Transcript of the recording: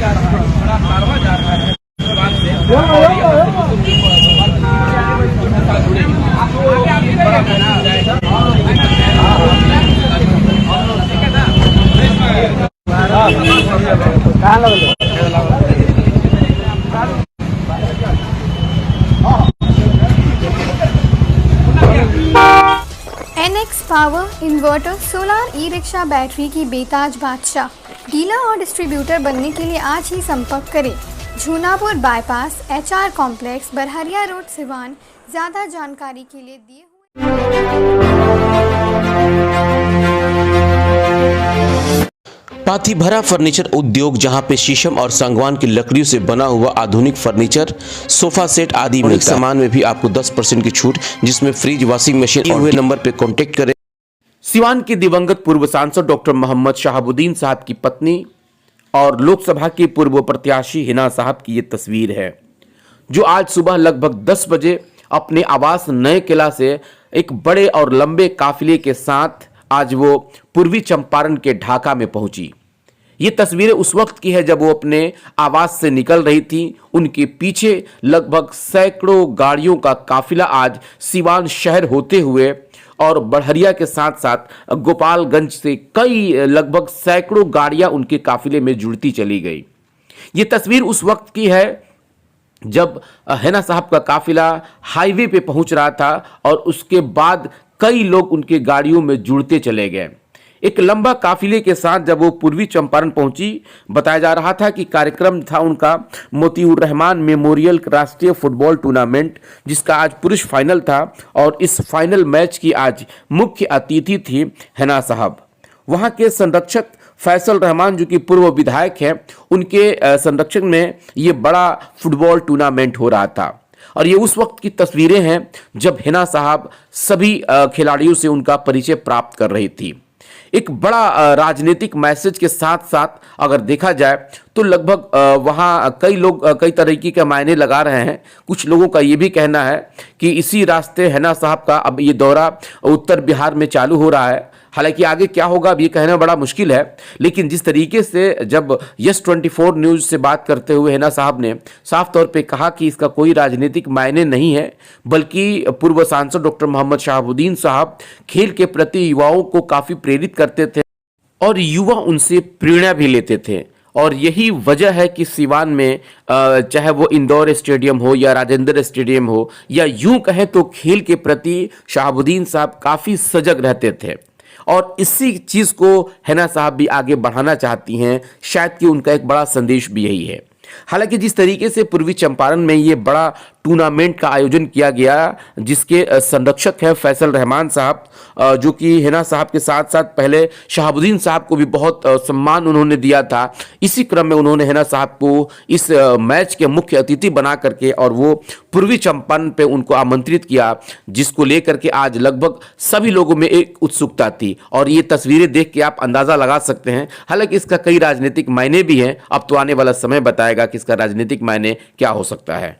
जा रहा है, बड़ा कारवा जा रहा है इस बात से। और NX power inverter solar e rickshaw battery की बेताज बादशाह डीलर और डिस्ट्रीब्यूटर बनने के लिए आज ही संपर्क करें। Jhunapur bypass H R complex Barharia road Siwan. ज़्यादा जानकारी के लिए दिए पाथी भरा फर्नीचर उद्योग, जहां पे शीशम और सागवान की लकड़ियों से बना हुआ आधुनिक फर्नीचर, सोफा सेट आदि मिलता है। सामान में भी आपको 10% की छूट, जिसमें फ्रिज, वॉशिंग मशीन। और नंबर पे कांटेक्ट करें। सिवान के दिवंगत पूर्व सांसद डॉक्टर मोहम्मद शहाबुद्दीन साहब की पत्नी और लोकसभा के पूर्व प्रत्याशी हिना साहब की ये तस्वीर है, जो आज सुबह लगभग 10 बजे अपने आवास नए किला से एक बड़े और लंबे काफिले के साथ आज वो पूर्वी चंपारण के ढाका में पहुंची। ये तस्वीरें उस वक्त की है जब वो अपने आवास से निकल रही थी। उनके पीछे लगभग सैकड़ों गाड़ियों का काफिला आज सिवान शहर होते हुए और बड़हरिया के साथ साथ गोपालगंज से कई लगभग सैकड़ों गाड़ियां उनके काफिले में जुड़ती चली गई। ये तस्वीर उस वक्त की है जब हिना साहब का काफिला हाईवे पे पहुंच रहा था और उसके बाद कई लोग उनके गाड़ियों में जुड़ते चले गए। एक लंबा काफिले के साथ जब वो पूर्वी चंपारण पहुंची, बताया जा रहा था कि कार्यक्रम था उनका मोतीउर रहमान मेमोरियल राष्ट्रीय फुटबॉल टूर्नामेंट, जिसका आज पुरुष फाइनल था। और इस फाइनल मैच की आज मुख्य अतिथि थी हिना साहब। वहां के संरक्षक फैसल रहमान, जो कि पूर्व विधायक हैं, उनके संरक्षण में ये बड़ा फुटबॉल टूर्नामेंट हो रहा था। और ये उस वक्त की तस्वीरें हैं जब हिना साहब सभी खिलाड़ियों से उनका परिचय प्राप्त कर रही थी। एक बड़ा राजनीतिक मैसेज के साथ साथ अगर देखा जाए तो लगभग वहाँ कई लोग कई तरीके के मायने लगा रहे हैं। कुछ लोगों का ये भी कहना है कि इसी रास्ते हिना साहब का अब ये दौरा उत्तर बिहार में चालू हो रहा है। हालांकि आगे क्या होगा अब ये कहना बड़ा मुश्किल है, लेकिन जिस तरीके से जब यस 24 न्यूज़ से बात करते हुए हिना साहब ने साफ तौर पे कहा कि इसका कोई राजनीतिक मायने नहीं है, बल्कि पूर्व सांसद डॉक्टर मोहम्मद शहाबुद्दीन साहब खेल के प्रति युवाओं को काफ़ी प्रेरित करते थे और युवा उनसे प्रेरणा भी लेते थे। और यही वजह है कि सिवान में चाहे वो इंदौर स्टेडियम हो या राजेंद्र स्टेडियम हो, या यूं कहें तो खेल के प्रति शहाबुद्दीन साहब काफ़ी सजग रहते थे। और इसी चीज़ को हिना साहब भी आगे बढ़ाना चाहती हैं। शायद कि उनका एक बड़ा संदेश भी यही है। हालांकि जिस तरीके से पूर्वी चंपारण में ये बड़ा टूर्नामेंट का आयोजन किया गया, जिसके संरक्षक हैं फैसल रहमान साहब, जो कि हिना साहब के साथ साथ पहले शहाबुद्दीन साहब को भी बहुत सम्मान उन्होंने दिया था। इसी क्रम में उन्होंने हिना साहब को इस मैच के मुख्य अतिथि बना करके और वो पूर्वी चंपारण पे उनको आमंत्रित किया, जिसको लेकर के आज लगभग सभी लोगों में एक उत्सुकता थी। और ये तस्वीरें देख के आप अंदाज़ा लगा सकते हैं। हालांकि इसका कई राजनीतिक मायने भी हैं। अब तो आने वाला समय बताएगा कि इसका राजनीतिक मायने क्या हो सकता है।